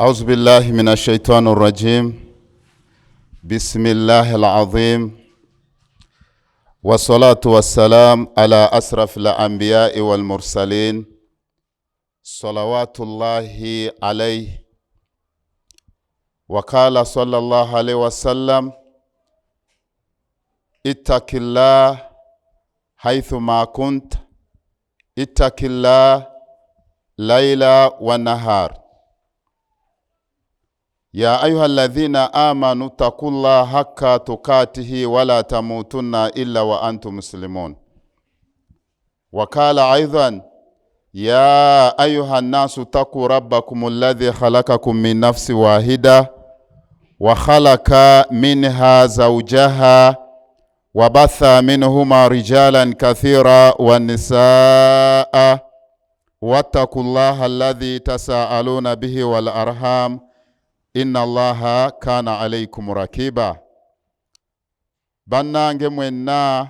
أعوذ بالله من الشيطان الرجيم. بسم الله العظيم، والصلاة والسلام على أشرف الأنبياء والمرسلين صلوات الله عليه. وقال صلى الله عليه وسلم: اتق الله حيثما كنت، اتق الله ليلا ونهار. يا أيها الذين آمنوا اتقوا الله حق تقاته ولا تموتن إلا وأنتم مسلمون. وقال أيضا: يا أيها الناس اتقوا ربكم الذي خلقكم من نفس واحدة وخلق منها زوجها وبث منهما رجالا كثيرا والنساء واتقوا الله الذي تساءلون به والأرحام إن الله كان عليكم رقيبا. Bannange mwenna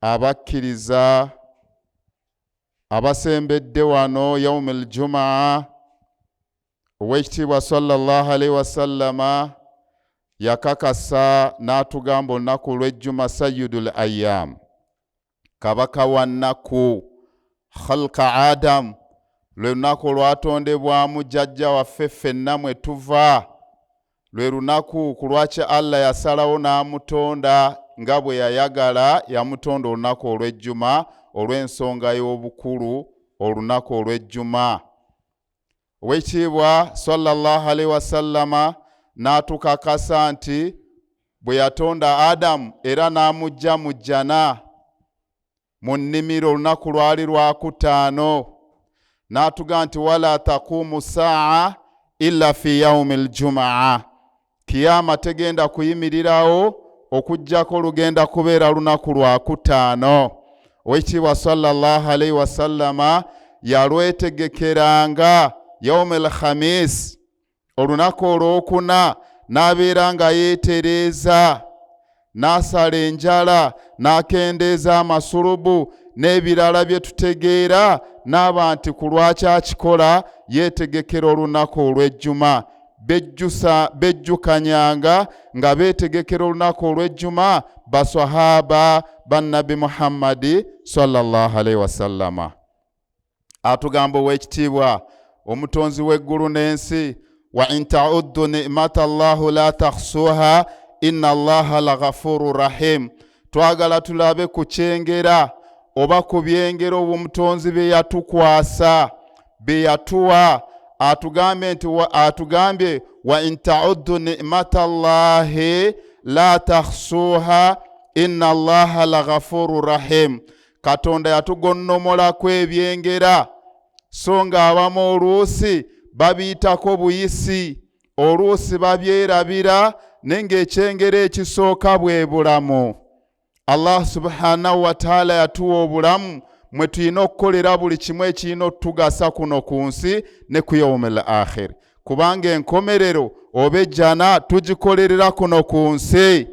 abakkiriza abasembedde wano yawmul jumaa, Oweekitiibwa sallallahu alaihi wasallama yakakasa n'atugamba olunaku lw'ejjuma sayyidul ayyam, kabaka wa nnaku, khalqa Adam, lwe lunaku lwatondebwamu jjajja waffe ffenna mwe tuva, lwe lunaku ku lwaki Allah yasalawo n'amutonda nga bwe yayagala. Yamutonda olunaku olw'ejjuma olw'ensonga y'obukulu olunaku olw'ejjuma. Oweekitiibwa sallallahu alaihi wasallama n'atukakasa nti bwe yatonda Adamu era n'amugya mu jjana mu nnimiro olunaku lwali lwakutaano, n'atuga nti wala taqumu saa illa fi yaumil jumaa, kiyama tegenda kuyimirirawo okujjako lugenda kubeera lunaku lwakutaano. Oweekitiibwa sallallahu alaihi wasallama yalwetegekeranga yaumil khamis, olunaku olwokuna, n'abeera nga yeetereeza, n'asala enjala, n'akendeeza amasulubu n'ebirala bye tutegeera n'aba nti ku lwaki akikola yeetegekera olunaku olw'ejjuma. Bejjukanyanga nga beetegekera olunaku olw'ejjuma baswahaba bannabi Muhammadi sallallahu alaihi wasallama. Atugamba Oweekitiibwa omutonzi w'eggulu n'ensi, wa in ta'uddu ni'mata Allahu la tahsuha inna Allaha laghafuru rahim. Twagala tulabe ku kyengera oba ku byengero omutonzi bye yatukwasa, bye yatuwa. Atugambye wa in ta'uddu ni'mata Allahi la tahsuha inna Allaha laghafuru rahim. Katonda yatugonnomolako ebyengera, so nga abamu oluusi babiyitako buyisi, oluusi babyerabira, nenge ekyengera ekisooka bwe bulamu. Allah subhanahu wa ta'ala yatuwa obulamu mwe tulina okukolera buli kimu ekirina otugasa kuno ku nsi ne ku yawmil akhir, kubanga enkomerero oba ejjana tugikolerera kuno ku nsi.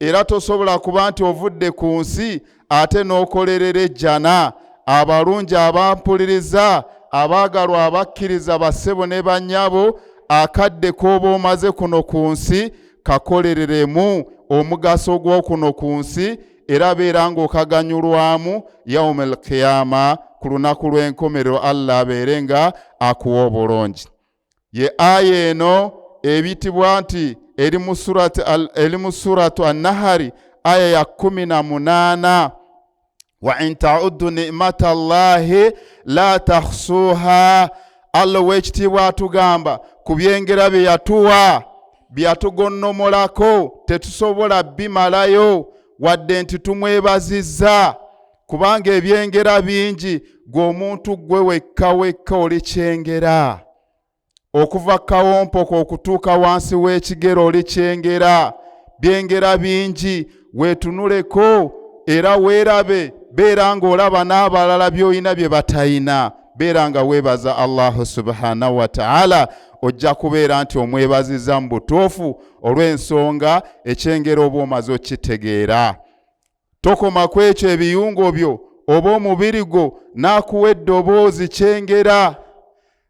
Era tosobola kuba nti ovudde ku nsi ate n'okolerera ejjana. Abalungi abampuliriza, abaagalwa abakkiriza, bassebo ne bannyabo, akadde k'oba omaze kuno ku nsi kakolereremu omugaso gw'okuno ku nsi, era beera ng'okaganyulwamu yawmul qiyama, ku lunaku lw'enkomerero Allah abeere nga akuwa obulungi. Ye aya eno ebitibwa nti eri mu suratu an-Nahari aya ya 18, wa in ta'uddu ni'mata Allahi la tahsuha. Allah Oweekitiibwa atugamba ku byengera bye yatuwa, byatugonnomolako, tetusobola bimalayo wadde nti tumwebazizza, kubanga ebyengera bingi. Gw'omuntu gwe wekka wekka oli kyengera, okuva kawompoko okutuuka wansi w'ekigero oli kyengera. Byengera bingi, weetunuleko era weerabe, beera ng'olaba n'abalala by'olina bye batayina. Beera nga weebaza Allahu subhanahu wa ta'ala, ojja kubeera nti omwebazizza mu butuufu olw'ensonga ekyengera oba omaze okitegeera. Tokoma ku ekyo ebiyungo byo oba omubiri gwo n'akuwa eddoboozi kyengera,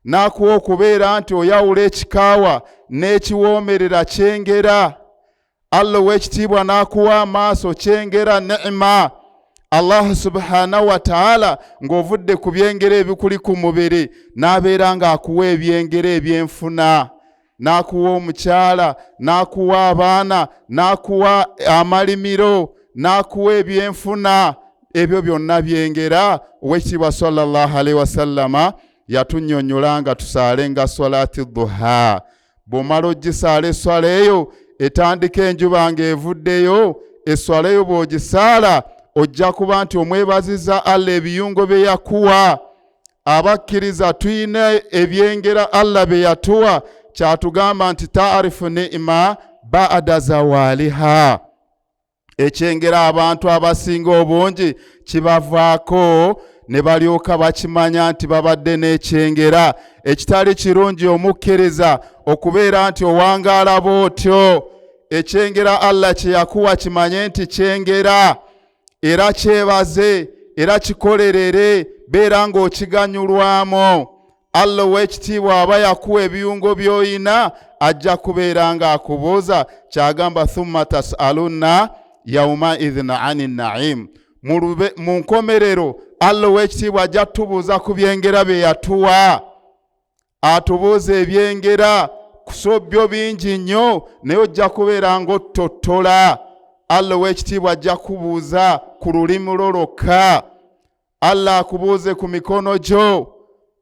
n'akuwa okubeera nti oyawula ekikaawa n'ekiwoomerera kyengera. Allah ow'ekitiibwa n'akuwa amaaso kyengera neema. Allah subhanahu wa ta'ala ng'ovudde ku byengera ebikuli ku mubiri n'abeera ng'akuwa ebyengera ebyenfuna, n'akuwa omukyala, n'akuwa abaana, n'akuwa amalimiro, n'akuwa ebyenfuna. Ebyo byonna byengera. Owekitiibwa sallallahu alaihi wasallama yatunnyonnyola nga tusaale nga swalaati duha. Bw'omala ogisaala esswala eyo etandika enjuba ng'evuddeyo, esswala eyo bw'ogisaala ojja kuba nti omwebaziza Allah ebiyungo bye yakuwa. Abakkiriza tuyina ebyengera Allah bye yatuwa. Kyatugamba nti taarifu ni'ma ba'da zawaliha. Ekyengera abantu abasinga obungi kibavaako ne balyoka bakimanya nti babadde n'ekyengera. Ekitali kirungi omukkiriza okubeera nti owangaala bw'otyo. Ekyengera Allah kye yakuwa kimanye nti kyengera, era kyebaze, era kikolerere, beera ng'okiganyulwamu. Allah ow'ekitiibwa aba yakuwa ebiyungo by'oyina ajja kubeera ng'akubuuza. Kyagamba thumma tas'alunna yawma idhin ani na'im. Mu nkomerero Allah ow'ekitiibwa ajja tubuuza ku byengera bye yatuwa. Atubuuza ebyengera so byo bingi nnyo naye ojja kubeera ng'ottottola. Allah ow'ekitiibwa ajja kubuuza ku lulimi lwo lwokka. Allah akubuuze ku mikono gyo,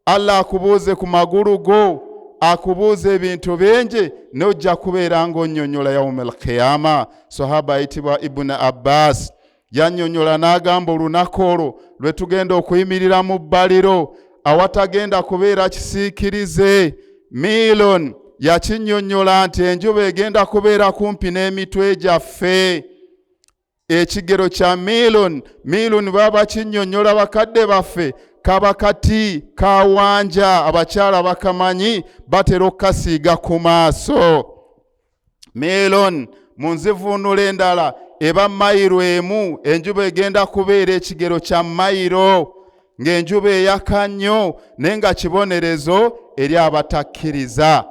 Allah akubuuze ku magulu go, akubuuze ebintu bingi naye ojja kubeera ng'onnyonnyola yawmal qiyama. Sahaba ayitibwa Ibn Abbas yannyonnyola n'agamba olunaku olwo lwe tugenda okuyimirira mu bbaliro awatagenda kubeera kisiikirize milon. Yakinnyonnyola nti enjuba egenda kubeera kumpi n'emitwe gyaffe. Ekigero kya milon baba bakinnyonnyola bakadde baffe kaba kati kawanja, abakyala bakamanyi batera okukasiiga ku maaso. Milon mu nzivuunula endala eba mayiro emu. Enjuba egenda kubeera ekigero kya mayiro, ng'enjuba eyaka nnyo naye nga kibonerezo eri abatakkiriza.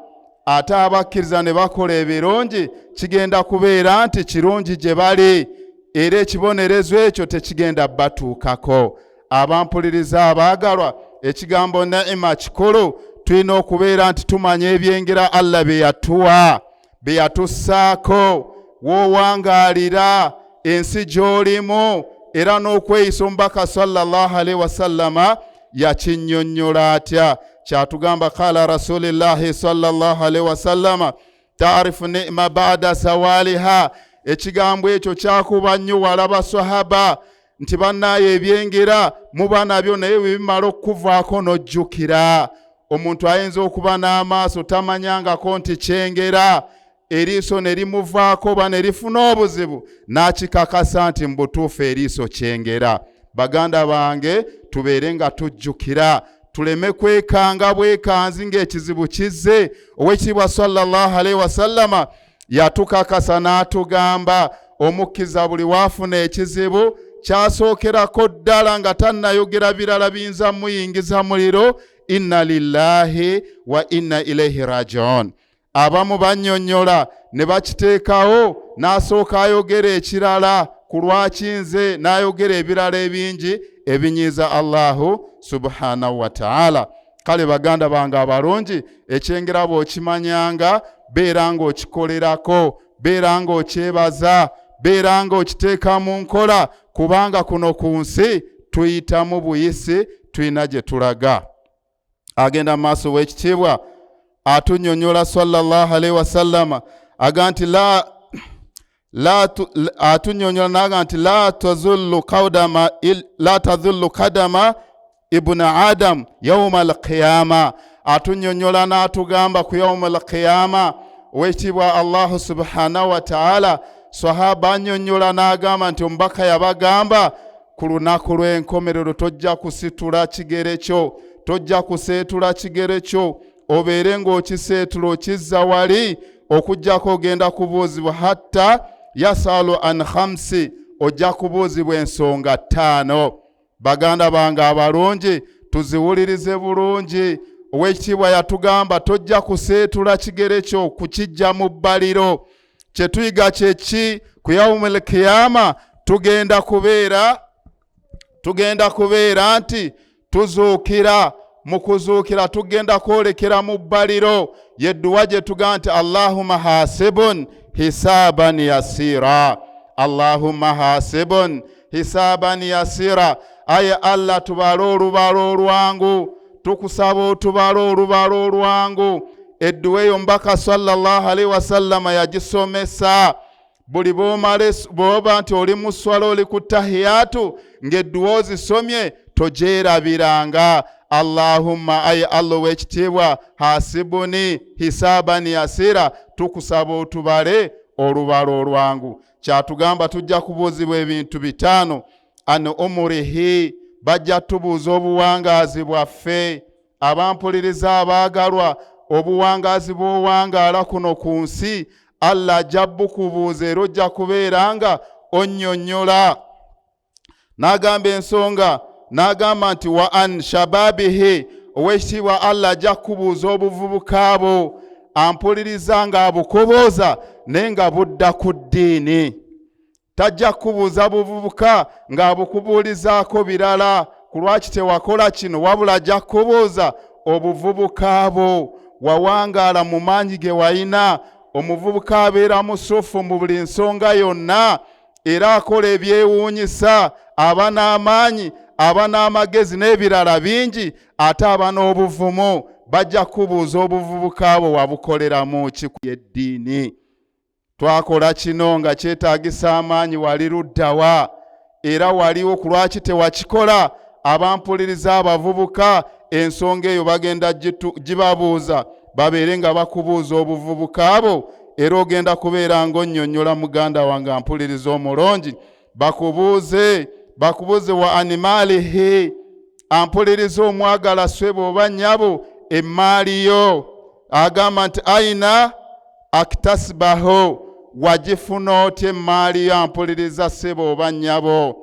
Ate abakkiriza ne bakola ebirungi kigenda kubeera nti kirungi gye bali, era ekibonerezo ekyo tekigenda batuukako. Abampuliriza abaagalwa, ekigambo neema kikulu. Tulina okubeera nti tumanya ebyengera Allah bye yatuwa, bye yatussaako. Woowangaalira ensi gy'olimu era n'okweyisa omubaka sallallahu alaihi wasallama yakinnyonnyola atya. Kyatugamba qala rasulillahi sallallahu alaihi wasallama taarifu ni'ma ba'da zawaliha. Ekigambo ekyo kyakuba nnyo walaba sahaba nti bannaye ebyengera muba nabyo naye bimala okuvaako n'ojjukira. Omuntu ayinza okuba n'amaaso tamanyangako nti kyengera, eriiso ne limuvaako oba ne lifuna obuzibu n'akikakasa nti mu butuufu eriiso kyengera. Baganda bange tubeere nga tujjukira, tuleme kwekanga bwekanzi ng'ekizibu kizze. Owekitiibwa sallallahu alaihi wasallama yatukakasa n'atugamba omukkiza buli waafuna ekizibu kyasookerako ddala nga tannayogera birala biyinza muyingiza muliro, inna lillahi wa inna ilaihi rajiun. Abamu bannyonnyola ne bakiteekawo n'asooka ayogera ekirala ku lwakinze, n'ayogera ebirala ebingi ebinyiiza Allahu subhanahu wa ta'ala. Kale baganda bange abalungi, ekyengera bw'okimanyanga beera ng'okikolerako, beera ng'okyebaza, beera ng'okiteeka mu nkola, kubanga kuno ku nsi tuyitamu buyisi, tuyina gye tulaga. Agenda maaso w'ekitiibwa atunnyonnyola sallallahu alaihi wasallama aga nti atunnyonnyola n'aga nti la tazullu kadama ibn adam yawma al-qiyama. Atunnyonnyola n'atugamba ku yawma al-qiyama. Owekitiibwa Allahu subhanahu wa ta'ala sahaba annyonnyola n'agamba nti omubaka yabagamba ku lunaku lw'enkomerero tojja kusitula kigere kyo, tojja kuseetula kigere kyo, obeere ng'okiseetula okizza wali okujjako ogenda kubuuzibwa hatta yasalu an khamsi, ojja kubuuzibwa ensonga 5. Baganda bange abalungi tuziwulirize bulungi. owekitiibwa yatugamba tojja kuseetula kigere kyo kukijja mu bbaliro. Kye tuyiga kyeki ku yawumul kiyama tugenda kubeera nti tuzuukira. Mu kuzuukira tugenda kwolekera mu bbaliro. Yedduwa gye tuga nti Allahumma hasibun hisaban yasira. Allahumma hasibun hisaban yasira. Aye Allah tubale olubalo olwangu. Tukusaba otubale olubalo olwangu. Edduwa eyo mbaka sallallahu alaihi wasallama yagisomesa. Buli bw'oba nti oli mu swala oli ku tahiyatu ng'edduwa ozisomye togyerabiranga. Allahumma aye Allah w'ekitiibwa hasibuni hisaban yasira. Tukusaba otubale olubalo olwangu. Kyatugamba tujja kubuuzibwa ebintu bitaano. An umurihi, bajja tubuuza obuwangaazi bwaffe. Abampuliriza abaagalwa, obuwangaazi bw'owangaala kuno ku nsi Allah ajja bukubuuza era ojja kubeera nga onnyonnyola. N'agamba ensonga, n'agamba nti wa an shababihi, ow'ekitiibwa Allah ajja kubuuza obuvubuka bwo. Ampuliriza nga abukobooza naye nga budda ku ddiini. Tajja kubuuza buvubuka nga abukubuulizaako birala ku lwaki tewakola kino, wabula ajja kubuuza obuvubuka bwo. Wawangaala mu maanyi ge wayina. Omuvubuka abeera musufu mu buli nsonga yonna era akola ebyewuunyisa, aba n'amaanyi, aba n'amagezi n'ebirala bingi, ate aba n'obuvumu. Bajja kubuuza obuvubuka bwo wabukoleramu ki ku yeddiini. Twakola kino nga kyetaagisa amaanyi, wali luddawa era waliwo ku lwaki tewakikola. Abampuliriza abavubuka ensonga eyo bagenda gibabuuza, babeere nga bakubuuza obuvubuka bwo era ogenda kubeera ng'onnyonnyola muganda wange ampuliriza omulungi. Bakubuuze wa animalihi, ampuliriza omwagala swebo oba nnyabo emmaali yo. Agamba nti aina aktasbaho, wagifuna otya emmaali yo, ampuliriza ssebo oba nnyabo.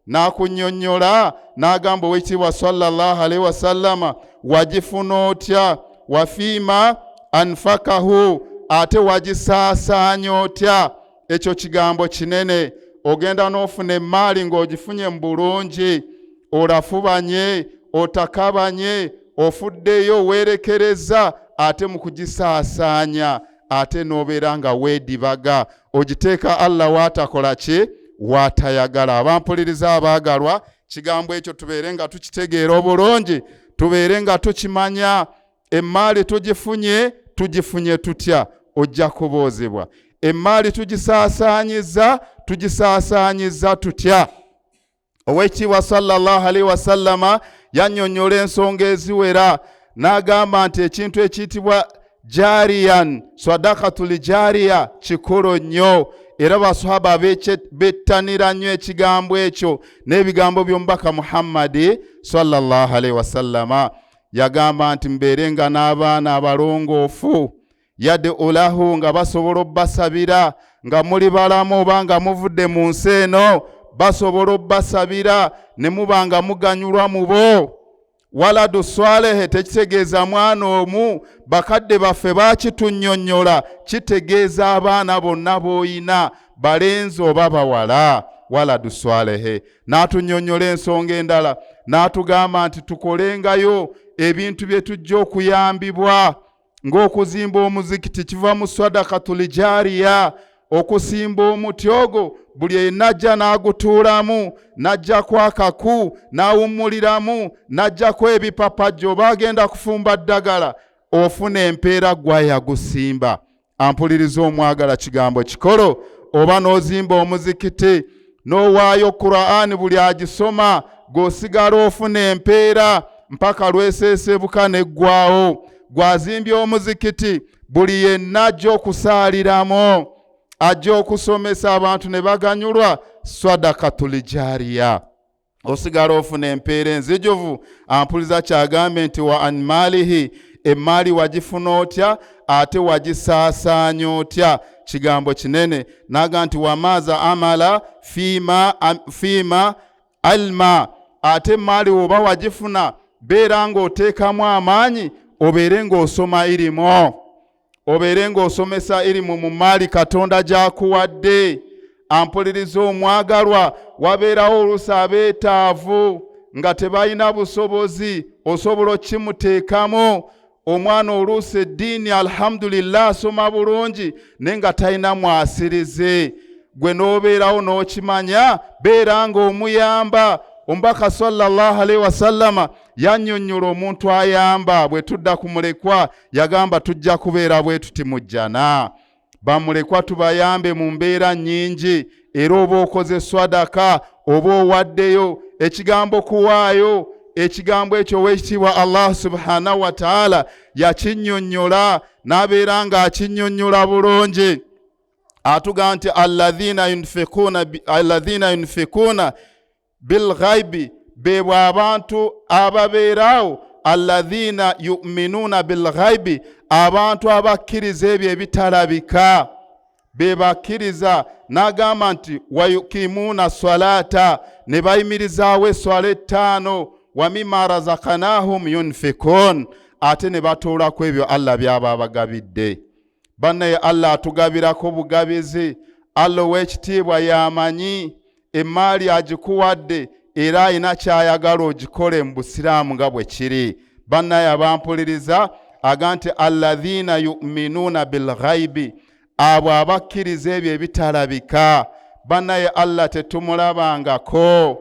N'akunnyonnyola n'agamba ow'ekitiibwa sallallahu alaihi wasallama wagifuna otya. Wafiima anfakahu, ate wagisaasaanya otya. Ekyo kigambo kinene. Ogenda n'ofuna emmaali ng'ogifunye mu bulungi, olafubanye, otakabanye, ofuddeyo weerekereza, ate mu kugisaasaanya ate n'obeera nga weedibaga, ogiteeka Allah waatakola ki, waatayagala. Abampuliriza abaagalwa, kigambo ekyo tubeere nga tukitegeera obulungi, tubeere nga tukimanya. Emmaali tugifunye tutya? Ojja kubuuzibwa. Emmaali tugisaasaanyiza tutya? Ow'ekitiibwa sallallahu alaihi wasallama yannyonnyola ensonga eziwera, n'agamba nti ekintu ekiyitibwa jariyan, sadaqatul jariya, kikulu nnyo era basahaba bettanira nnyo ekigambo ekyo n'ebigambo by'omubaka Muhammadi sallallahu alaihi wasallama. Yagamba nti mbeere nga n'abaana abalongoofu, yad'u lahu, nga basobola obbasabira, nga muli balamu oba nga muvudde mu nsi eno, basobola obbasabira ne muba nga muganyulwa mu bo. Waladu swalehe, tekitegeeza mwana omu. Bakadde baffe baakitunnyonnyola, kitegeeza abaana bonna b'oyina, balenzi oba bawala. Waladu swalehe. N'atunnyonnyola ensonga endala, n'atugamba nti tukolengayo ebintu bye tujja okuyambibwa, ng'okuzimba omuzikiti, kiva mu sadaqatul jariya. Okusimba omuti ogwo, buli enajja n'agutuulamu, n'ajjako akaku n'awummuliramu, n'ajjako ebipapajjo, bagenda kufumba ddagala, ofuna empeera gwayagusimba. Ampuliriza omwagala, kigambo kikolo. Oba n'ozimba omuzikiti n'owaayo Qur'ani, buli agisoma g'osigala ofuna empeera mpaka lweseesebuka neggwaawo. Gwazimbye omuzikiti, buli yenna ajja okusaaliramu, ajja okusomesa abantu ne baganyulwa, sadaqatul jariya. Osigala ofuna empeera enzijuvu. Ampuliza kyagambe nti wa animalihi, emmaali wagifuna otya, ate wagisaasaanya otya. Kigambo kinene. Naga nti wamaza amala fiima alma, ate emmaali oba wagifuna beera ng'oteekamu amaanyi obeere ng'osoma irimu, obeere ng'osomesa irimu mu maali Katonda gy'akuwadde. Ampuliriza omwagalwa, wabeerawo oluusi abeetaavu nga tebalina busobozi, osobola okimuteekamu. Omwana oluusi eddiini alhamdulillah asoma bulungi naye nga talina mwasirize, gwe n'obeerawo n'okimanya, beera ng'omuyamba. Omubaka sallallahu alaihi wasallama yannyonnyola omuntu ayamba. Bwe tudda ku mulekwa yagamba tujja kubeera bwe tuti mu jjana. Bamulekwa tubayambe mu mbeera nnyingi, era oba okoze swadaka oba owaddeyo. Ekigambo kuwaayo, ekigambo ekyo ow'ekitiibwa Allah subhanahu wa ta'ala yakinnyonnyola, n'abeera ng'akinnyonnyola bulungi. Atugamba nti alladhina yunfikuna bilghaibi, bebo abantu ababeerawo, alladhina yu'minuna bilghaibi, abantu abakkiriza ebyo ebitalabika, bebakkiriza. N'agamba nti wayukimuna salata, ne bayimirizaawo esswala 5, wa mimma razaqnahum yunfikun, ate ne batuulako ebyo Allah byaba bagabidde. Bannaye Allah atugabirako bugabizi. Allah ow'ekitiibwa yamanyi emaali agikuwadde, era alina kyayagala ogikole mu busiraamu nga bwe kiri. Bannaye abampuliriza, aga nti alladhina yu'minuna bilghaibi, abo abakkiriza ebyo ebitalabika. Bannaye Allah tetumulabangako,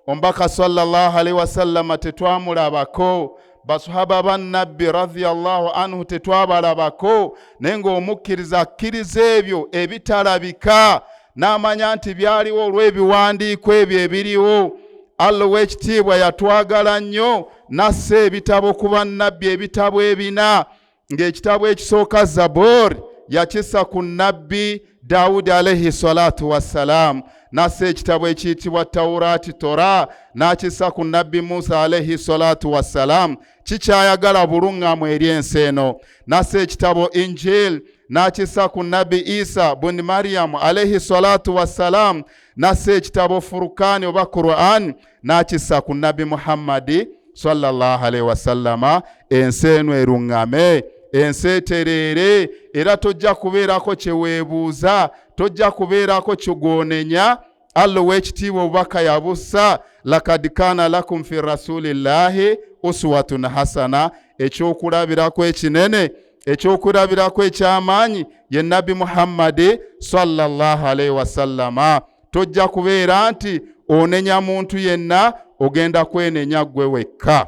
omubaka sallallahu alaihi wasallama tetwamulabako, basahaba bannabbi radhiyallahu anhu tetwabalabako, naye ng'omukkiriza akkiriza ebyo ebitalabika, n'amanya nti byaliwo olw'ebiwandiiko ebyo ebiriwo. Allah ow'ekitiibwa yatwagala nnyo, nassa ebitabo ku bannabbi, ebitabo 4, ng'ekitabo ekisooka Zaboori yakissa ku nnabbi Daawudi alayhi salatu wassalaam, nassa ekitabo ekiyitibwa Tawuraati Tora n'akissa ku nnabbi Musa alayhi salatu wassalaam, kikyayagala buluŋŋamu eri ensi eno. Nassa ekitabo Injil n'akissa ku nnabbi Isa bun Maryam alayhi salatu wassalaam, nassa ekitabo Furukani oba Qur'an n'akissa ku nnabbi Muhammadi sallallahu alayhi wasallama. Ensi eno eruŋŋame, ensi etereere, era tojja kubeerako kyeweebuuza, tojja kubeerako kyogoonenya. Allah ow'ekitiibwa obubaka yabussa, lakad kaana lakum fi rasulillahi uswatun hasana, ekyokulabirako ekinene, ekyokulabirako ekyamaanyi ye nabbi Muhammadi sallallahu alayhi wasallama. Tojja kubeera nti onenya muntu yenna, ogenda kwenenya gwe wekka.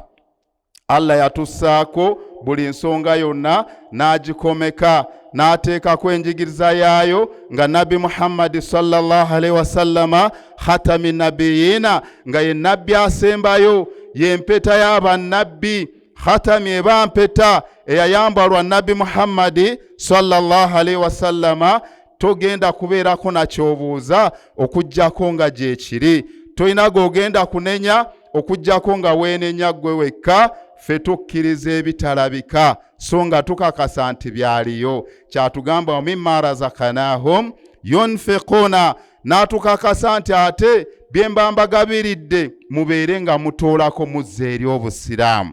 Allah yatussaako buli nsonga yonna n'agikomeka, n'ateekako enjigiriza yaayo nga nabbi Muhammadi sallallahu alayhi wasallama khatami nabiyina, nga ye nabbi asembayo, ye mpeta y'abannabbi. Khatami eba mpeta eyayambalwa nabbi Muhammadi sallallahu alayhi wasallama. Togenda kubeerako nakyobuuza okujjako nga gye kiri, tolina g'ogenda kunenya okujjako nga weenenya gwe wekka. Ffe tukkiriza ebitalabika, so nga tukakasa nti byaliyo. Kyatugamba wa mimma razaqnahum yunfiquna, n'atukakasa nti ate bye mba mbagabiridde mubeere nga mutoolako muzza eri obusiraamu.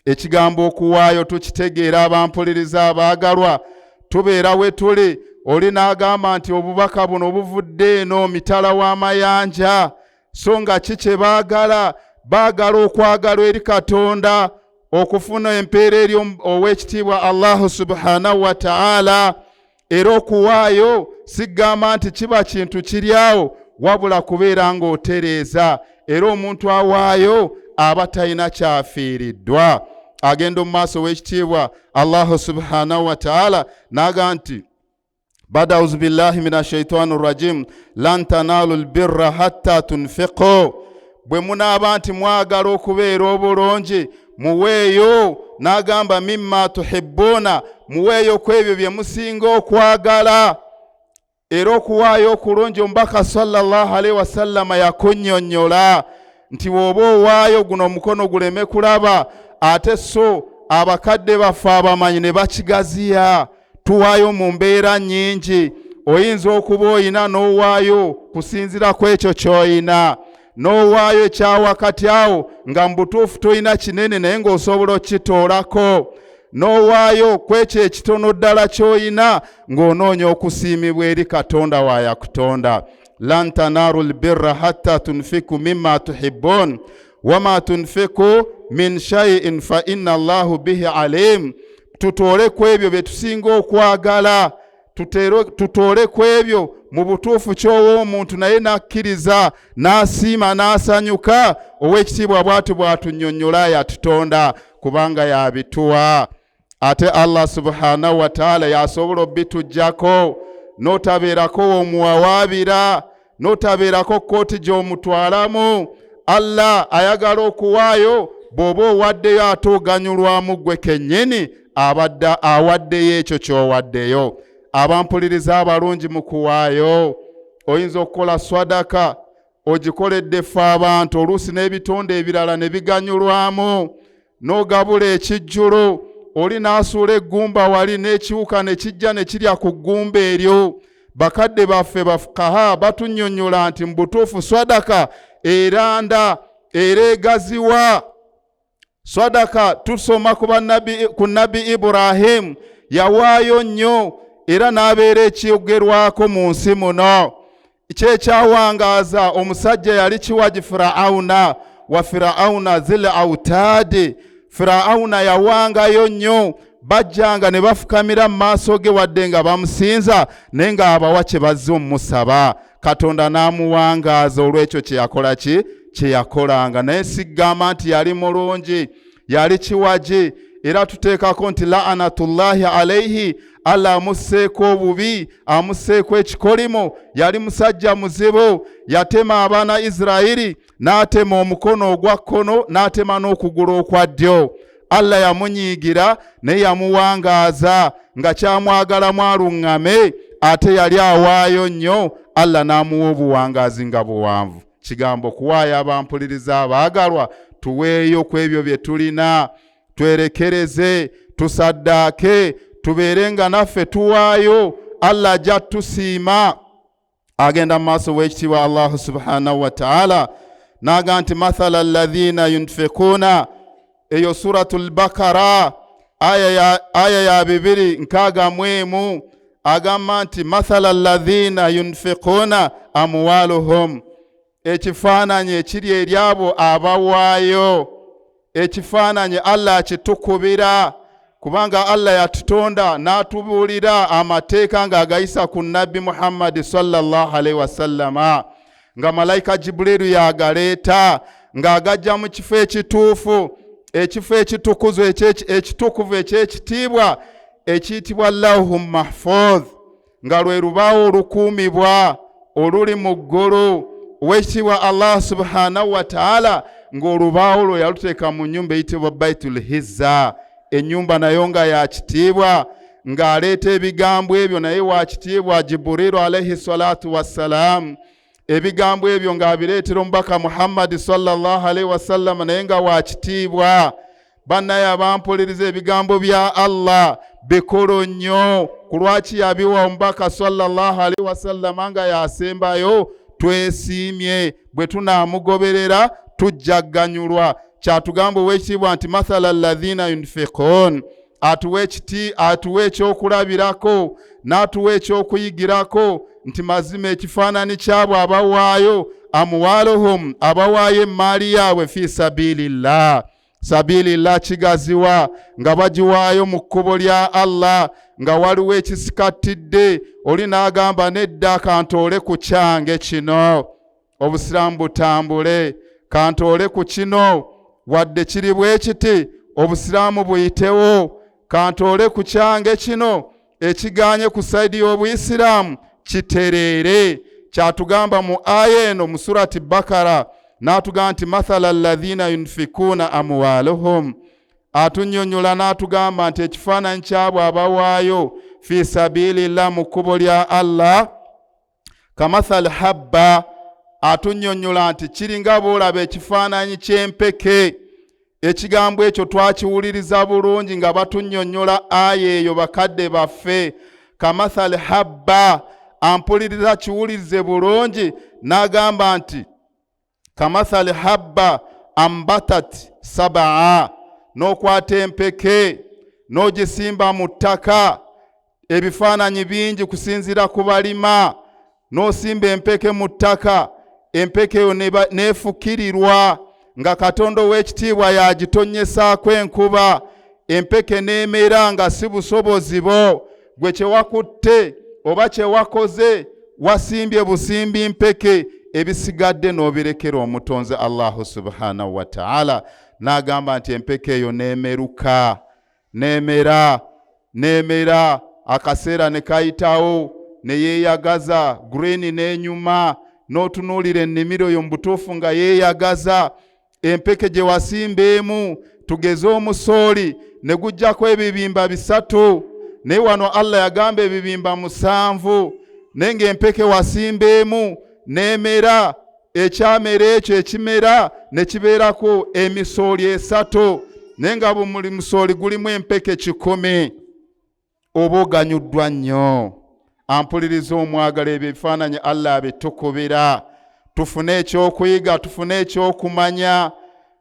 Ekigambo okuwaayo tukitegeera, abampuliriza abaagalwa, tubeera we tuli. Oli n'agamba nti obubaka buno obuvudde eno mitala w'amayanja, so nga ki kye baagala? Baagala okwagalwa eri Katonda, okufuna empeera eri ow'ekitiibwa Allah subhanahu wa ta'ala. Era okuwaayo sigamba nti kiba kintu kiryawo, wabula kubeera ng'otereeza. Era omuntu awaayo aba talina kyafiiriddwa. Agenda mu maaso w'ekitiibwa Allah subhanahu wa ta'ala n'agamba nti bada auzu billahi minash shaitani rajim, lan tanalu albirra hatta tunfiqu, bwe munaaba nti mwagala okubeera obulungi muweeyo. N'agamba mimma tuhibbuna, muweeyo ku ebyo bye musinga okwagala. Era okuwaayo okulungi omubaka sallallahu alayhi wasallama yakunnyonnyola nti bw'oba owaayo guno omukono guleme kulaba, ate so abakadde baffe abamanyi ne bakigaziya. Tuwaayo mu mbeera nnyingi. Oyinza okuba oyina n'owaayo kusinzira ku ekyo ky'oyina, n'owaayo ekyawakati awo nga mu butuufu toyina kinene naye ng'osobola okukitoolako. n'owaayo kwekyo ekitono ddala ky'oyina ng'onoonya okusiimibwa eri Katonda waayakutonda. lan tanaaru lbirra hatta tunfiku mimma tuhibbun wama tunfiku min shay'in fa inna Allahu bihi alim. Tutoole ku ebyo bye tusinga okwagala, tutoole ku ebyo mu butuufu ky'owa omuntu naye n'akkiriza n'asiima n'asanyuka. Ow'ekitiibwa bw'atu bw'atunnyonnyola yatutonda kubanga yabituwa. Ate Allah subhanahu wa ta'ala yasobola obitujjako n'otabeerako omuwawaabira, n'otabeerako kkooti gy'omutwalamu. Allah ayagala okuwaayo, bw'oba owaddeyo ate oganyulwamu ggwe kennyini awaddeyo ekyo ky'owaddeyo. Abampuliriza abalungi mu kuwaayo, oyinza okukola swadaka ogikoledde ffe abantu, oluusi n'ebitonde ebirala ne biganyulwamu, n'ogabula ekijjulo, oli n'asuula eggumba wali n'ekiwuka ne kijja ne kirya ku ggumba eryo. Bakadde baffe bafukaha batunnyonnyola nti mu butuufu swadaka eranda era egaziwa. Swadaka tusoma ku Nabi Ibrahim, yawaayo nnyo era n'abeera ekyogerwako mu nsi muno. Kyekyawangaaza omusajja yali kiwagi Firawuna wa Firawuna zil autaadi. Firawuna yawangayo nnyo, bajjanga ne bafukamira mu maaso ge wadde nga bamusinza naye ng'abawa kye bazze omusaba. Katonda n'amuwangaaza olw'ekyo kyeyakola kyeyakolanga. Naye sigamba nti yali mulungi, yali kiwagi. Era tuteekako nti la'anatullahi alayhi, Allah amusseeko obubi, amusseeko ekikolimo. Yali musajja muzibu, yatema abaana Isirayiri, n'atema omukono ogwa kkono, n'atema n'okugulu okwa ddyo. Allah yamunyiigira naye yamuwangaaza nga kyamwagala mwaluŋŋame, ate yali awaayo nnyo, Allah n'amuwa obuwangaazi nga buwanvu. Kigambo kuwaayo abampuliriza abaagalwa, tuweeyo ku ebyo bye tulina, twerekereze, tusaddaake, tubeere nga naffe tuwaayo. Allah ajja tusiima. Agenda mu maaso w'ekitiibwa Allah subhanahu wa ta'ala n'agamba nti mathala alladhina yunfiquna, eyo suratul Bakara aya ya 261, agamba nti mathala alladhina yunfiquna amwaluhum, ekifaananyi ekiri eri abo abawaayo. Ekifaananyi Allah akitukubira kubanga Allah yatutonda n'atubuulira amateeka ng'agayisa ku Nabbi Muhammad sallallahu alaihi wasallama, nga malayika Jibrilu yagaleeta ng'agajja mu kifo ekituufu, ekifo ekitukuvu eky'ekitiibwa ekiyitibwa Lawhul Mahfuz, nga lwe lubaawo olukuumibwa oluli mu ggulu. Ow'ekitiibwa Allah subhanahu wa ta'ala ng'olubaawo lwe yaluteeka mu nnyumba eyitibwa Baitul Hizza, ennyumba nayo nga ya kitiibwa, ng'aleeta ebigambo ebyo naye wa kitiibwa Jibrilu alayhi salatu wassalam. Ebigambo ebyo ng'abireetera omubaka Muhammad sallallahu alaihi wasallam naye nga wa kitiibwa. Bannaye abampuliriza, ebigambo bya Allah bikulu nnyo. Ku lwaki yabiwa omubaka sallallahu alaihi wasallam nga yasembayo? Twesiimye, bwe tunaamugoberera tujjagganyulwa. Kyatugamba ow'ekitiibwa nti mathala alladhina yunfiqun, atuwa ekyokulabirako n'atuwa ekyokuyigirako nti mazima ekifaananyi kyabo abawaayo, amwaluhum, abawaayo emmaali yaabwe fi sabilillah. Sabilillah kigaziwa nga bagiwaayo mu kkubo lya Allah, nga waliwo ekisikatidde. Oli n'agamba nedda, kantoole ku kyange kino, obusiraamu butambule, kantoole ku kino wadde kiri bwe kiti, obusiraamu buyitewo, kantoole ku kyange kino ekiganye ku sayidi y'obuyisiraamu kitereere. Kyatugamba mu aya eno mu surati Bakara, n'atugamba nti mathala alladhina yunfikuna amwaluhum, atunnyonnyola n'atugamba nti ekifaananyi kyabo abawaayo fi sabilillah, mu kkubo lya Allah, kamathal habba, atunnyonnyola nti kiringa boolaba ekifaananyi ky'empeke. Ekigambo ekyo twakiwuliriza bulungi nga batunnyonnyola aya eyo bakadde baffe. Kamathal habba, ampuliriza kiwulirize bulungi, n'agamba nti kamathal habba ambatat sab'a, n'okwata empeke n'ogisimba mu ttaka ebifaananyi bingi kusinziira ku balima n'osimba empeke mu ttaka empeke eyo neefukirirwa nga Katonda ow'ekitiibwa yagitonyesaako enkuba empeke n'emera nga si busobozi bwo gwe kyewakutte oba kyewakoze wasimbye busimbi mpeke ebisigadde n'obirekera omutonzi Allahu subhanahu wa ta'ala n'agamba nti empeke eyo neemeruka neemera akaseera ne kayitawo ne yeeyagaza green n'enyuma n'otunuulira ennimiro yo mu butuufu nga yeeyagaza empeke gye wasimba emu tugeze omusooli ne gujjako ebibimba 3 naye wano Allah yagamba ebibimba 7 naye ng'empeke wasimba emu n'emera ekyamera ekyo ekimera ne kibeerako emisooli 3 naye nga buli musooli gulimu empeke 100 oba oganyuddwa nnyo. Ampuliriza omwagala ebyo ebifaananyi Allah abitukubira tufune ekyokuyiga tufune ekyokumanya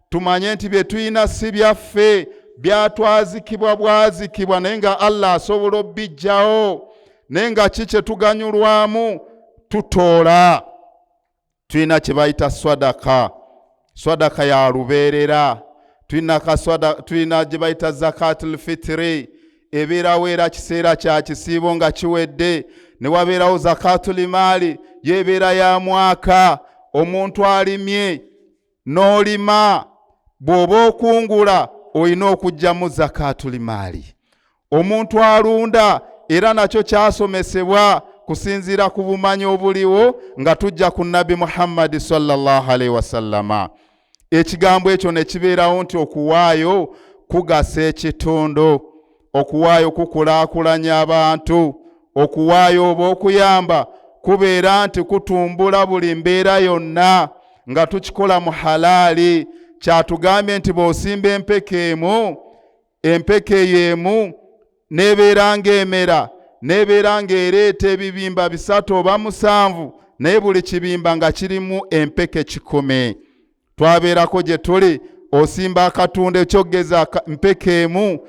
tumanye nti bye tuyina si byaffe byatwazikibwa bwazikibwa naye nga Allah asobola obbijjawo naye nga kiki tuganyulwamu tutoola tuyina kye bayita swadaka ya lubeerera tuyina gye bayita zakatul fitri ebeerawo era kiseera kya kisiibo nga kiwedde ne wabeerawo zakatul maali yebeera ya mwaka omuntu alimye n'olima bw'oba okungula olina okugyamu zakatul maali omuntu alunda era nakyo kyasomesebwa kusinziira ku bumanyi obuliwo nga tujja ku Nabi Muhammad sallallahu alaihi wasallama ekigambo ekyo ne kibeerawo nti okuwaayo kugasa ekitundu okuwaayo kukulaakulanya abantu okuwaayo oba okuyamba kubeera nti kutumbula buli mbeera yonna nga tukikola mu halaali kyatugambye nti bw'osimba empeke yemu nebeera ng'emera nebeera ng'ereeta ebibimba 3 oba 7 naye buli kibimba nga kirimu empeke 10 twabeerako gye tuli osimba akatundu ekyogeza mpeke emu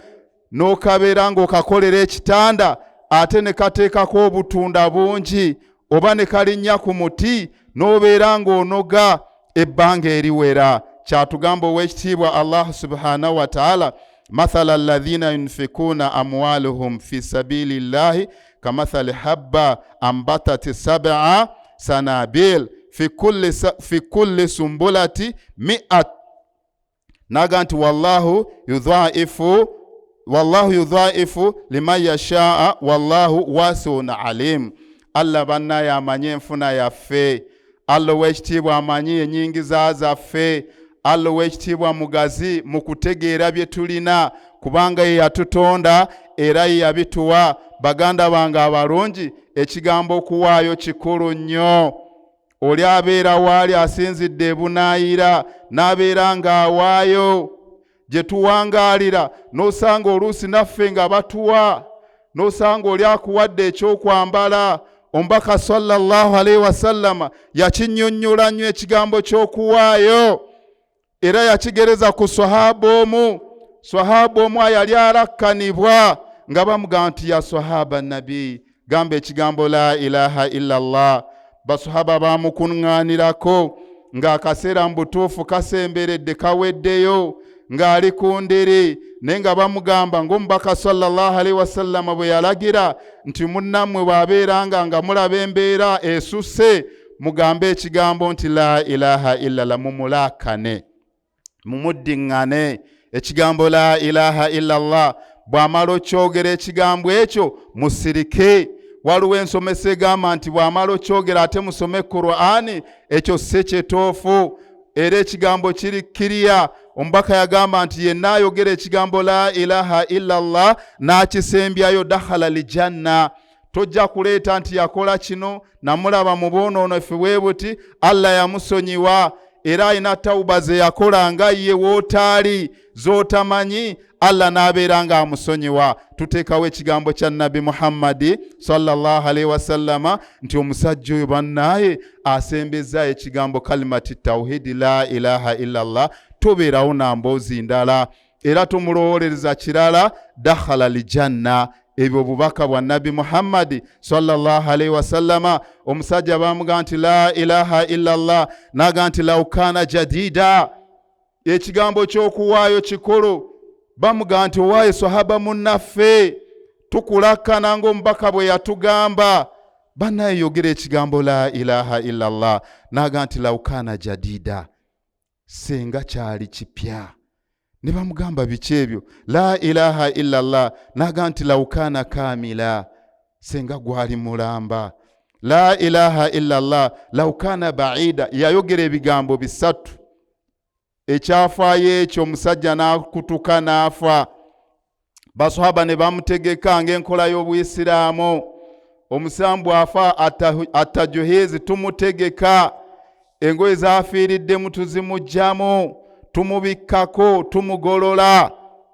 n'okabeera ng'okakolera ekitanda ate ne kateekako obutunda bungi oba ne kalinnya ku muti n'obeera ng'onoga ebbanga eriwera kyatugamba ow'ekitiibwa Allah subhanahu wa ta'ala mathala alladhina yunfikuna amwaluhum fi sabilillahi kamathali habba ambatat 7 sanabil fi kulli sumbulati 100 naga nti wallahu yudhaifu liman yashaa wallahu wasiun alim. Allah bannaye amanyi enfuna yaffe, Allah ow'ekitiibwa amanyi ennyingiza zaffe, Allah ow'ekitiibwa mugazi mu kutegeera bye tulina kubanga ye yatutonda era ye yabituwa. Baganda bange abalungi, ekigambo okuwaayo kikulu nnyo. Oli abeera waali asinzidde ebunaayira n'abeera ng'awaayo gye tuwangaalira n'osanga oluusi naffe nga batuwa, n'osanga oli akuwadde ekyokwambala. Omubaka sallallahu alaihi wasallama yakinnyonnyola nnyo ekigambo ky'okuwaayo era yakigereza ku swahaba omu yali arakkanibwa nga bamugamba nti ya swahaba nabi gamba ekigambo la ilaha illallah. Baswahaba bamukuŋŋaanirako ng'akaseera mu butuufu kasemberedde kaweddeyo ng'ali ku ndiri naye nga bamugamba ng'omubaka sallallahu alaihi wasallama bwe yalagira nti munnammwe bw'abeeranga nga mulaba embeera esusse mugambe ekigambo nti la ilaha illallah, mumulaakane mumuddiŋŋane ekigambo la ilaha illallah. Bw'amala okyogera ekigambo ekyo musirike. Waliwo ensomesa egamba nti bw'amala okyogera ate musome Qur'ani, ekyo si kituufu era ekigambo kiri kiriya. Omubaka yagamba nti yenna ayogera ekigambo la ilaha illallah n'akisembyayo dakhala aljanna. Tojja kuleeta nti yakola kino namulaba mu bwonoonefu bwe buti, Allah yamusonyiwa era alina tawuba ze yakola nga ye wootaali z'otamanyi, Allah n'abeera nga amusonyiwa. Tuteekawo ekigambo kya Nabi Muhammadi sallallahu alaihi wasallama nti omusajja oyo bannaye asembeza ekigambo kalimati tawhidi la ilaha illallah, tobeerawo na mboozi ndala. era tumulowolereza kirala dakhala aljanna. Ebyo bubaka bwa Nabi Muhammad sallallahu alaihi wasallama. Omusajja bamuga nti la ilaha illallah, naga nti laukana jadida, ekigambo ky'okuwaayo kikolo. Bamuga nti owaaye sahaba munnaffe, tukulakana ng'omubaka bwe yatugamba. Bannaye yogera ekigambo la ilaha illallah, naga nti laukana jadida, senga kyali kipya. Ne bamugamba biki ebyo? La ilaha illallah, naga nti laukana kamila, senga gwali mulamba. La ilaha illallah laukana baida, yayogera ebigambo bisatu. Ekyafaayo ekyo omusajja n'akutuka n'afa. Basahaba ne bamutegeka ng'enkola y'Obuyisiraamu. Omusambu afa atajuhizi, tumutegeka. Engoye zaafiiriddemu tuzimugjamu, tumubikkako, tumugolola.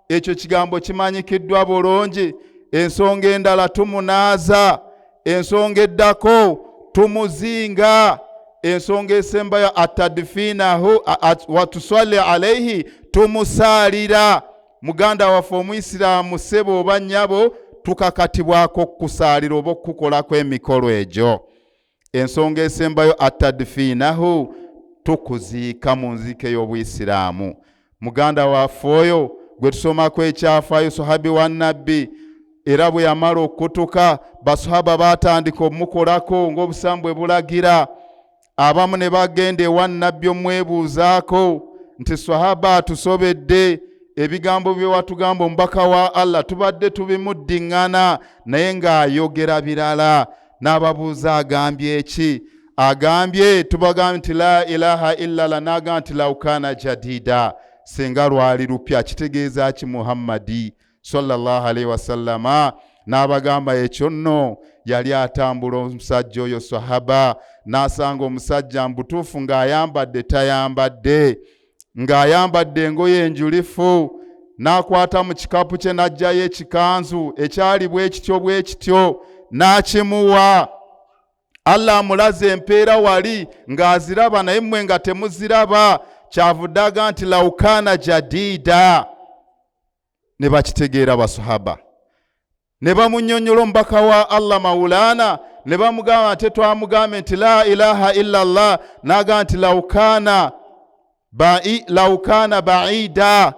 Ekyo kigambo kimanyikiddwa bulungi. Ensonga endala tumunaaza, ensonga eddako tumuzinga, ensonga esembayo atadfinahu watusali alaihi, tumusaalira. Muganda waffe Omuyisiraamu ssebo oba nnyabo tukakatibwako kusaalira oba okukolako emikolo egyo. Ensonga esembayo atadfinahu, tukuziika mu nziike y'Obuyisiraamu. Muganda waffe oyo gwe tusomako ekyafaayo sahabi wa Nabbi, era bwe yamala okutuka basahaba batandika omukolako ng'obusamu bwe bulagira. Abamu ne bagenda ewa Nabbi omwebuuzaako nti sahaba atusobedde, ebigambo bye watugamba omubaka wa Allah tubadde tubimuddiŋŋana, naye ng'ayogera birala. N'ababuuza agambye eki? Agambye tubagambye nti la ilaha illallah, n'agamba nti laukana jadida, senga lwali lupya. Kitegeeza ki Muhammadi sallallahu alaihi wasallama? N'abagamba ekyo nno yali atambula omusajja oyo sahaba, n'asanga omusajja mbutuufu ng'ayambadde tayambadde, ng'ayambadde engoye enjulifu. N'akwata mu kikapu kye n'aggyayo ekikanzu ekyali bwe kityo n'akimuwa. Allah amulaze empeera wali ng'aziraba, naye mmwe nga temuziraba. Kyavudde aga nti laukana jadida. Ne bakitegeera basahaba, ne bamunnyonnyola omubaka wa Allah Maulana, ne bamugamba nti twamugambe nti la ilaha illallah, n'aga nti laukana baida.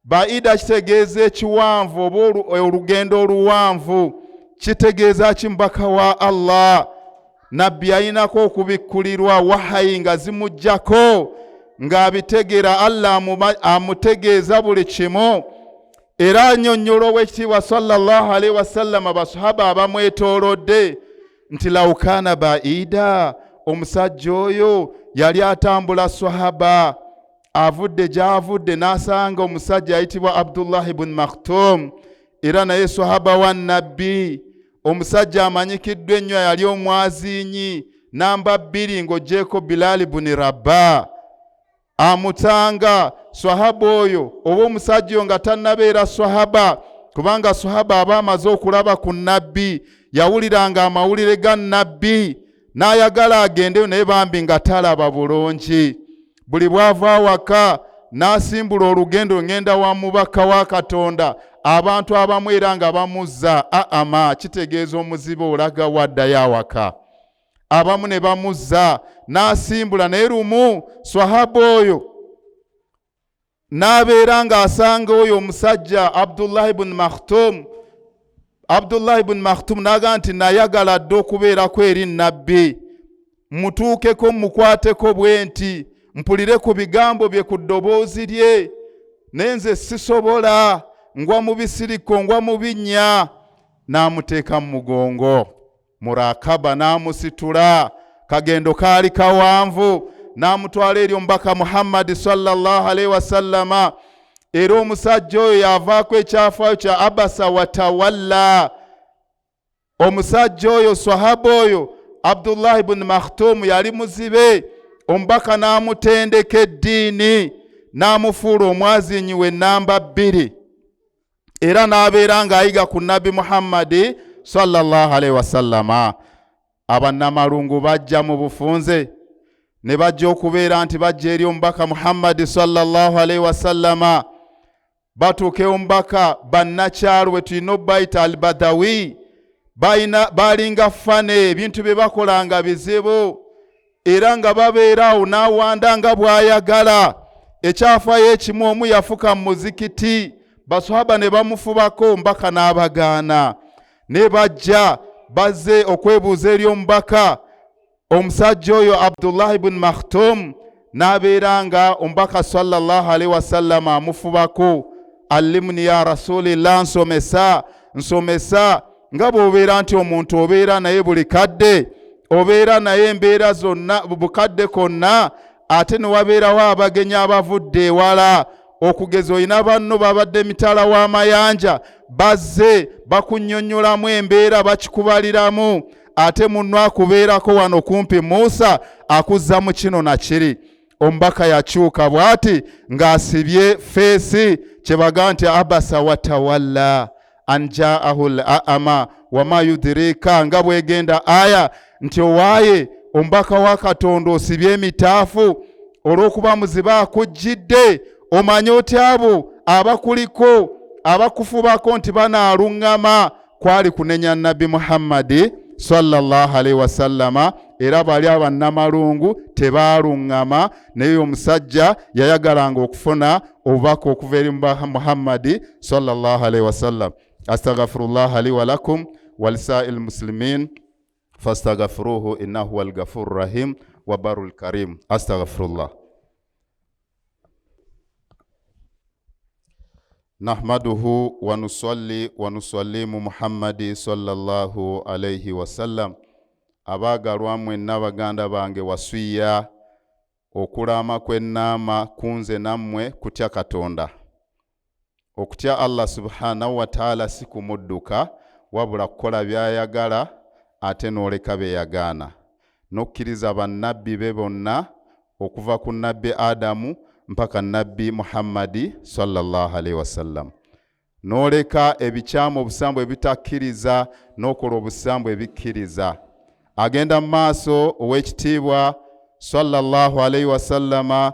Baida kitegeeza ekiwanvu oba olugendo oluwanvu. Kitegeeza ki mubaka wa Allah? Nabbi ayinako okubikkulirwa wahayi nga zimujjako, ng'abitegeera Allah amutegeeza buli kimu. Era annyonnyola Oweekitiibwa sallallahu alaihi wasallama basahaba abamwetoolodde nti laukana baida, omusajja oyo yali atambula sahaba, avudde gy'avudde n'asanga omusajja ayitibwa Abdullah ibn Maktum, era naye sahaba wa Nabbi. Omusajja amanyikiddwa ennyo yali omwazinyi, namba 2 ng'oggyeko Bilal ibn Rabah. Amutanga sahaba oyo oba omusajja oyo nga tannabeera sahaba, kubanga sahaba aba amaze okulaba ku Nabbi, yawuliranga amawulire ga Nabbi, n'ayagala agendeyo, naye bambi nga talaba bulungi. Buli bw'ava awaka n'asimbula olugendo ngenda wa mubaka wa Katonda, abantu abamu era nga bamuzza. Kitegeeza omuzibe olaga waddayo awaka. Abamu ne bamuzza n'asimbula, naye lumu sahaba oyo n'abeera ng'asanga oyo omusajja Abdullah ibn Maktum. Abdullah ibn Maktum n'aga nti nayagala dde okubeerako eri Nabbi, mutuukeko mukwateko bwe nti, mpulire ku bigambo bye ku ddoboozi lye, naye nze sisobola, ngwa mu bisiriko, ngwa mu binnya. N'amuteeka mu mugongo, murakaba n'amusitula. Kagendo kaali kawanvu, n'amutwala eri omubaka Muhammad sallallahu alaihi wasallama. Era omusajja oyo yavaako ekyafaayo kya abasa watawalla. Omusajja oyo sahaba oyo Abdullah ibn Maktum yali muzibe. Omubaka n'amutendeka eddiini, n'amufuula omwazinyi we namba 2, era n'abeera ng'ayiga ku Nabi Muhammad sallallahu alaihi wasallama. Abannamalungu bajja mu bufunze, ne bajja okubeera nti bajja eri omubaka Muhammad sallallahu alaihi wasallama. batuuke omubaka bannakyalo bwe tulina obbayita albadawi balinga fane ebintu bye bakolanga bizibu era nga babeera awo n'awanda nga bw'ayagala. Ekyafayo ekimu omu yafuka mu muzikiti baswahaba ne bamufubako omubaka n'abagaana ne bajja bazze okwebuuza eri omubaka. Omusajja oyo Abdullah ibn Makhtum n'abeera nga omubaka sallallahu alaihi wasallam amufubako. Allimni ya rasulillah, nsomesa nga bw'obeera nti omuntu obeera naye buli kadde, obeera naye embeera zonna bukadde konna, ate ne wabeerawo abagenyi abavudde ewala. Okugeza olina banno babadde mitala w'amayanja bazze bakunnyonnyolamu embeera bakikubaliramu, ate munno akubeerako wano kumpi Musa akuzza mu kino na kiri. Omubaka yakyuka bw'ati ng'asibye feesi, kyebaga nti abasa watawalla an jaahu al-a'ma wama yudrika, nga bwegenda aya nti owaaye omubaka wa Katonda osibye emitaafu olw'okuba muzibe akujjidde. Omanye oti abo abakuliko abakufubako nti banaaluŋŋama kwali kunenya Nabbi Muhammadi sallallahu alaihi wasallama, era bali abannamalungu tebaaluŋŋama. Naye omusajja yayagalanga okufuna obubaka okuva eri Muhammadi sallallahu alaihi wasallam. Astaghfirullah li wa lakum wa lisaa'il muslimin fastaghfiruhu innahu huwal ghafurur rahim wa barul karim. Astaghfirullah. Nahmaduhu wa nusalli wa nusallimu Muhammadi sallallahu alaihi wasallam. Abaagalwa mwenna baganda bange wasiya okulaama kw'ennaama kunze nammwe kutya Katonda. Okutya Allah subhanahu wa ta'ala si kumudduka wabula kukola by'ayagala ate n'oleka bye yagaana, n'okkiriza bannabbi be bonna okuva ku nabbi Adamu mpaka nabbi Muhammadi sallallahu alaihi wasallam, n'oleka ebikyamu obusambu ebitakkiriza n'okola obusambu ebikkiriza. Agenda mu maaso ow'ekitiibwa sallallahu alaihi wasallama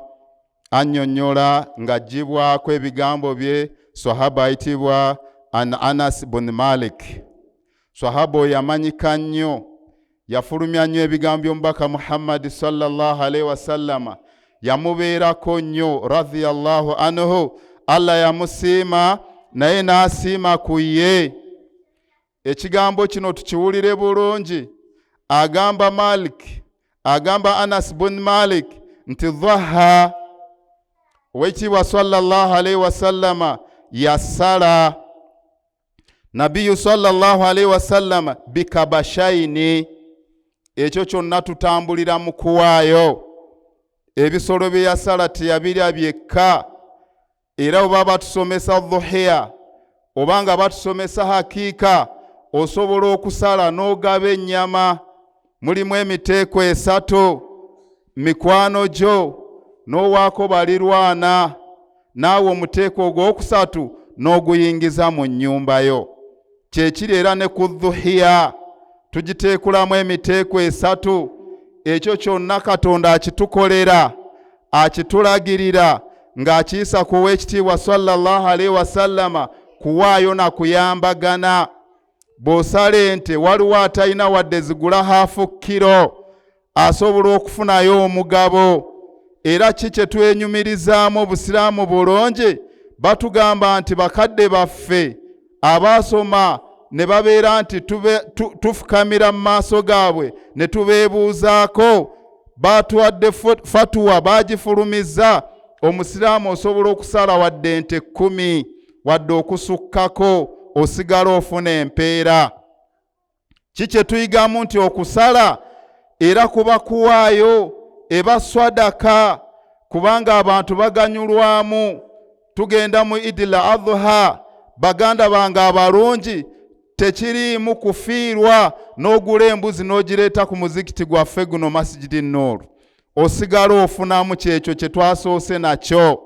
annyonnyola ng'aggyibwako ebigambo bye sahaba ayitibwa Anas bin Malik. Sahaba oyo yamanyika nnyo, yafulumya nnyo ebigambo by'omubaka Muhammadi sallallahu alaihi wasallama, yamubeerako nnyo radhiyallahu anhu. Allah yamusiima naye n'asiima ku ye. Ekigambo kino tukiwulire bulungi. Agamba Malik, agamba Anas bin Malik nti dhaha ow'ekitiibwa sallallahu alaihi wasallama yasala Nabiyyu sallallahu alaihi wasallama bikabashaini. Ekyo kyonna tutambulira mu kuwaayo. Ebisolo bye yasala teyabirya byekka, era oba batusomesa dhuhiya obanga batusomesa hakiika, osobola okusala n'ogaba ennyama. Mulimu emiteeko 3, mikwano gyo n'owaako balirwana, naawe omuteeko ogwokusatu n'oguyingiza mu nnyumba yo. Kyekiri era ne ku dhuhiya tugiteekulamu emiteeko 3. Ekyo kyonna Katonda akitukolera, akitulagirira ng'akiyisa ku w'ekitiibwa sallallahu alaihi wasallama kuwaayo na kuyambagana. Bw'osala ente waliwo atalina wadde zigula hafu kilo asobola okufunayo omugabo. Era ki kye twenyumirizaamu obusiraamu bulungi? Batugamba nti bakadde baffe abaasoma ne babeera nti tufukamira mu maaso gaabwe ne tubeebuuzaako, batuwadde fatuwa bagifulumiza. Omusiraamu osobola okusala wadde ente 10 wadde okusukkako osigala ofuna empeera. Ki kye tuyigamu nti okusala era kuba kuwaayo eba swadaka, kubanga abantu baganyulwamu. Tugenda mu Idil Adha, baganda bange abalungi, tekiriimu kufiirwa n'ogula embuzi n'ogireeta ku muzikiti gwaffe guno Masjidi Nur, osigala ofunamu kyekyo kye twasoose nakyo.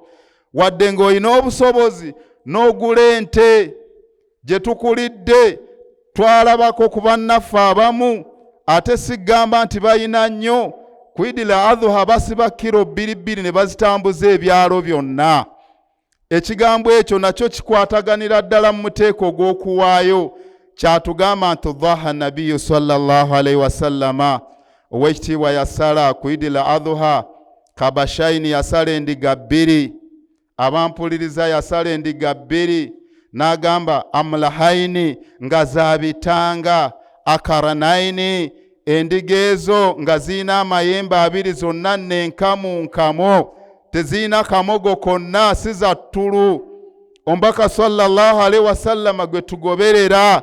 Wadde ng'olina obusobozi n'ogula ente gye tukulidde, twalabako ku bannaffe abamu, ate sigamba nti balina nnyo, ku Idil Adha basiba kilo 2 ne bazitambuza ebyalo byonna. ekigambo ekyo nakyo kikwataganira ddala mu muteeko gw'okuwaayo. Kyatugamba nti dhaha nabiyu sallallahu alaihi wasallama, owekitiibwa yasala ku Idil Adha kabashaini, yasala endiga 2. Abampuliriza yasala endiga 2, n'agamba amlahaini nga za bitanga, akaranaini endiga ezo nga zirina amayembe 2 zonna nenkamu nkamo, tezirina kamogo konna, si za ttulu. Omubaka sallallahu alaihi wasallama gwe tugoberera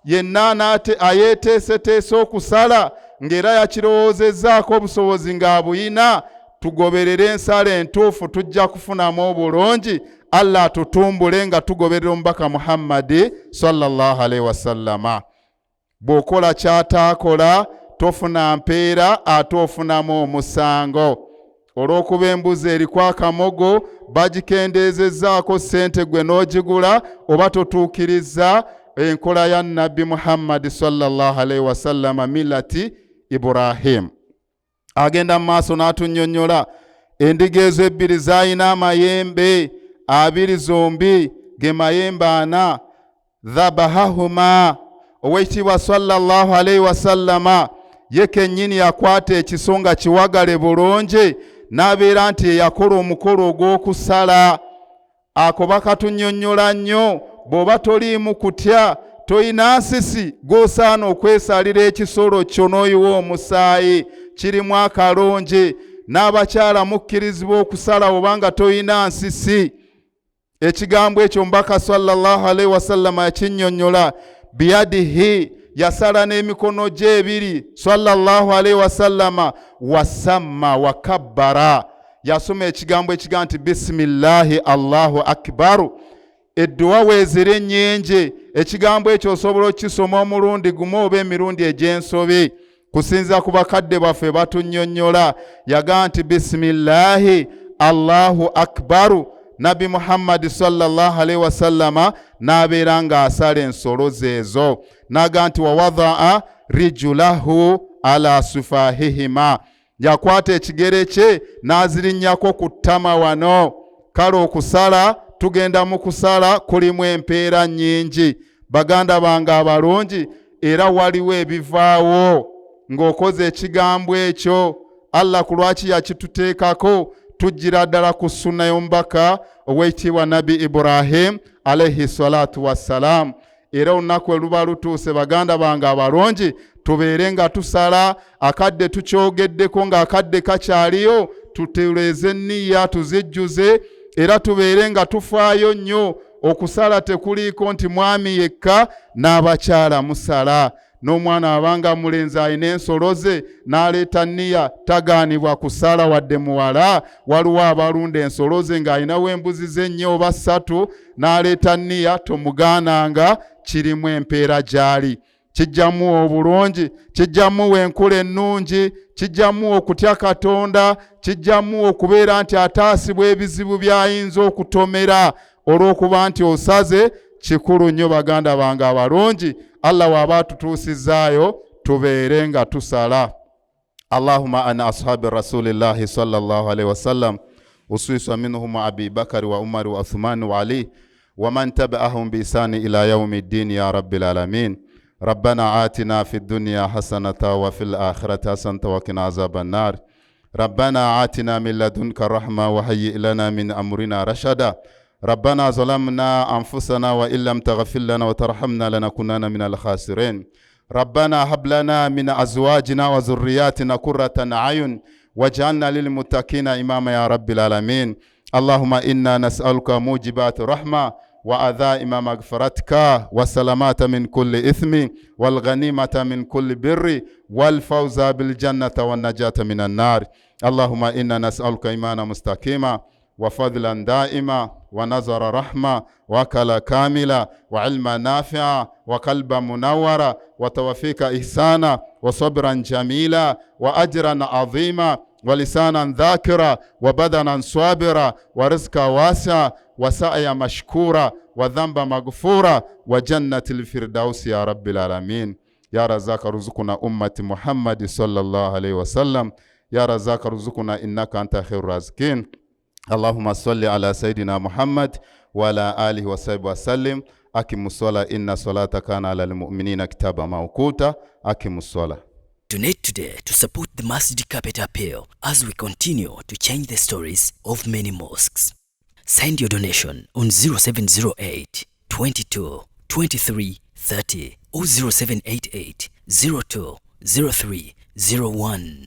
yenna ayeeteeseteese okusala ng'era yakirowoozezzaako obusobozi ng'abuyina, tugoberere ensala entuufu tujja kufunamu obulungi. Allah atutumbule nga tugoberera omubaka Muhammadi sallallahu alaihi wasallama. Bw'okola kyataakola tofuna mpeera, ate ofunamu omusango. Olw'okuba embuzi eriku akamogo bagikendeezezzaako ssente gwe n'ogigula, oba totuukiriza enkola ya Nabbi Muhammad sallallahu alaihi wasallama millati Ibrahim. Agenda mu maaso n'atunnyonnyola endiga ezo 2 zaalina amayembe 2 zombi ge mayembe 4. Dhabahahuma, owekitiibwa sallallahu alaihi wasallama ye kennyini yakwata ekisonga kiwagale bulungi, n'abeera nti yakola omukolo ogw'okusala. Ako bakatunnyonnyola nnyo. Bw'oba toliimu kutya, toyina nsisi, gw'osaana okwesalira ekisolo kyo n'oyiwa omusaayi, kirimu akalungi. N'abakyala mukkirizibwa okusala obanga toyina nsisi. Ekigambo ekyo omubaka sallallahu alaihi wasallama yakinnyonnyola. Biyadihi, yasala n'emikono gye 2 sallallahu alaihi wasallama. Wasamma wakabbara, yasoma ekigambo ekigamba nti bisimillahi Allahu akbaru. Edduwa weezire ennyenje. Ekigambo ekyo osobola okukisoma omulundi gumu oba emirundi egy'ensobi, kusinza ku bakadde baffe batunnyonnyola. Yagamba nti bisimillahi Allahu akbaru. Nabi Muhammad sallallahu alaihi wasallama n'abeera ng'asala ensolo zeezo. N'agamba nti wawadhaa rijulahu ala sufahihima, yakwata ekigere kye n'azirinnyako ku ttama wano. Kale okusala, tugenda mu kusala kulimu empeera nnyingi. Baganda bange abalungi, era waliwo ebivaawo ng'okoze ekigambo ekyo. Allah ku lwaki yakituteekako, tujjira ddala ku sunna y'omubaka ow'ekitiibwa Nabi Ibrahim alaihi salatu wassalam. Era olunaku eluba lutuuse, baganda bange abalungi, tubeere nga tusala. Akadde tukyogeddeko ng'akadde kakyaliyo, tutereeze enniya tuzijjuze, era tubeere nga tufaayo nnyo. Okusala tekuliiko nti mwami yekka, n'abakyala musala. N'omwana abanga mulenzi alina ensolo ze n'aleeta nniya, tagaanibwa kusala wadde muwala. Waliwo abalunda ensolo ze ng'alinawo embuzi ze 4 oba 3, n'aleeta nniya, tomugaananga, kirimu empeera gy'ali. Kijjamu obulungi, kijjamu enkula ennungi, kijjamu okutya Katonda, kijjamu okubeera nti ataasibwa ebizibu by'ayinza okutomera olw'okuba nti osaze. Kikulu nnyo baganda bange abalungi, Allah waba tutuusizaayo tubeere nga tusala. Allahumma ana ashabi rasulillahi sallallahu alaihi wasallam usuisa minhum Abi Bakari wa Umar wa Uthman wa Ali wa man tabi'ahum bi ihsani ila yaumi ddin ya rabbil alamin. ربنا آتنا في الدنيا حسنة وفي الآخرة حسنة وقنا عذاب النار. ربنا آتنا من لدنك رحمة وهيئ لنا من أمرنا رشدا. ربنا ظلمنا أنفسنا وإن لم تغفر لنا وترحمنا لنكونن من الخاسرين. ربنا هب لنا من أزواجنا وذرياتنا قرة أعين واجعلنا للمتقين إماما يا رب العالمين. اللهم إنا نسألك موجبات رحمة وعزائم مغفرتك والسلامة من كل إثم والغنيمة من كل بر والفوز بالجنة والنجاة من النار. اللهم إنا نسألك إيمانا مستقيما وفضلا دائما ونظر رحمة وكلا كاملا وعلما نافعا وقلبا منورا وتوفيق إحسانا وصبرا جميلا وأجرا عظيما ولسانا ذاكرا وبدنا صابرا ورزقا واسعا وسعيا مشكورا وذنبا مغفورا وجنة الفردوس يا رب العالمين. يا رزاق رزقنا أمة محمد صلى الله عليه وسلم. يا رزاق رزقنا إنك أنت خير الرازقين. Allahumma salli ala sayidina Muhammad wa ala alihi wa sahbihi wa sallim. Aqimus sala inna salata kana ala almu'minina kitaba mawquta. Aqimus sala. Donate today to support the Masjid Carpet Appeal as we continue to change the stories of many mosques. Send your donation on 0708 22 23 30 or 0788 02 03 01.